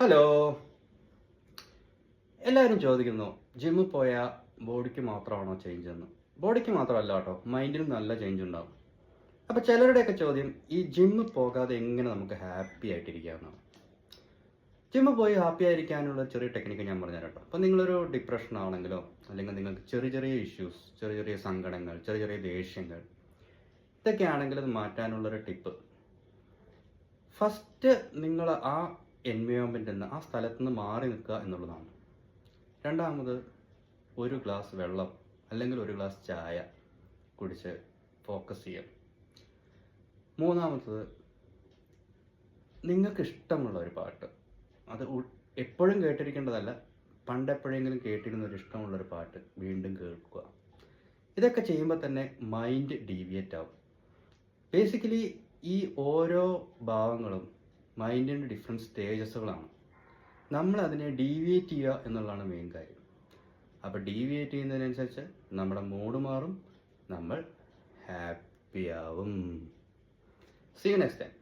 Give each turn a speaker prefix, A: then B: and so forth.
A: Hello. എല്ലാവരും ചോദിക്കുന്നു ജിമ്മിൽ പോയാൽ ബോഡിക്ക് മാത്രമാണോ ചേഞ്ച് എന്ന്. ബോഡിക്ക് മാത്രമല്ല കേട്ടോ, മൈൻഡിനും നല്ല ചേഞ്ച് ഉണ്ടാവും. അപ്പോൾ ചിലരുടെയൊക്കെ ചോദ്യം, ഈ ജിമ്മിൽ പോകാതെ എങ്ങനെ നമുക്ക് ഹാപ്പി ആയിട്ടിരിക്കാമെന്നാണ്. ജിമ്മിൽ പോയി ഹാപ്പി ആയിരിക്കാനുള്ള ചെറിയ ടെക്നിക്ക് ഞാൻ പറഞ്ഞുതരാം കേട്ടോ. അപ്പോൾ നിങ്ങളൊരു ഡിപ്രഷൻ ആണെങ്കിലോ, അല്ലെങ്കിൽ നിങ്ങൾക്ക് ചെറിയ ചെറിയ ഇഷ്യൂസ്, ചെറിയ ചെറിയ സങ്കടങ്ങൾ, ചെറിയ ചെറിയ ദേഷ്യങ്ങൾ, ഇതൊക്കെ ആണെങ്കിൽ അത് മാറ്റാനുള്ളൊരു ടിപ്പ്, ഫസ്റ്റ് നിങ്ങൾ ആ എൻവയോൺമെൻറ്റിൽ നിന്ന്, ആ സ്ഥലത്ത് നിന്ന് മാറി നിൽക്കുക എന്നുള്ളതാണ്. രണ്ടാമത്, ഒരു ഗ്ലാസ് വെള്ളം അല്ലെങ്കിൽ ഒരു ഗ്ലാസ് ചായ കുടിച്ച് ഫോക്കസ് ചെയ്യാം. മൂന്നാമത്തത്, നിങ്ങൾക്ക് ഇഷ്ടമുള്ള ഒരു പാട്ട്, അത് എപ്പോഴും കേട്ടിരിക്കേണ്ടതല്ല, പണ്ടെപ്പോഴെങ്കിലും കേട്ടിരുന്നൊരു ഇഷ്ടമുള്ളൊരു പാട്ട് വീണ്ടും കേൾക്കുക. ഇതൊക്കെ ചെയ്യുമ്പോൾ തന്നെ മൈൻഡ് ഡീവിയേറ്റ് ആവും. ബേസിക്കലി ഈ ഓരോ ഭാവങ്ങളും മൈൻഡിൻ്റെ ഡിഫറെൻറ്റ് സ്റ്റേജസുകളാണ്. നമ്മൾ അതിനെ ഡീവിയേറ്റ് ചെയ്യുക എന്നുള്ളതാണ് മെയിൻ കാര്യം. അപ്പോൾ ഡീവിയേറ്റ് ചെയ്യുന്നതിനനുസരിച്ച് നമ്മുടെ മൂഡ് മാറും, നമ്മൾ ഹാപ്പിയാവും. See you next time.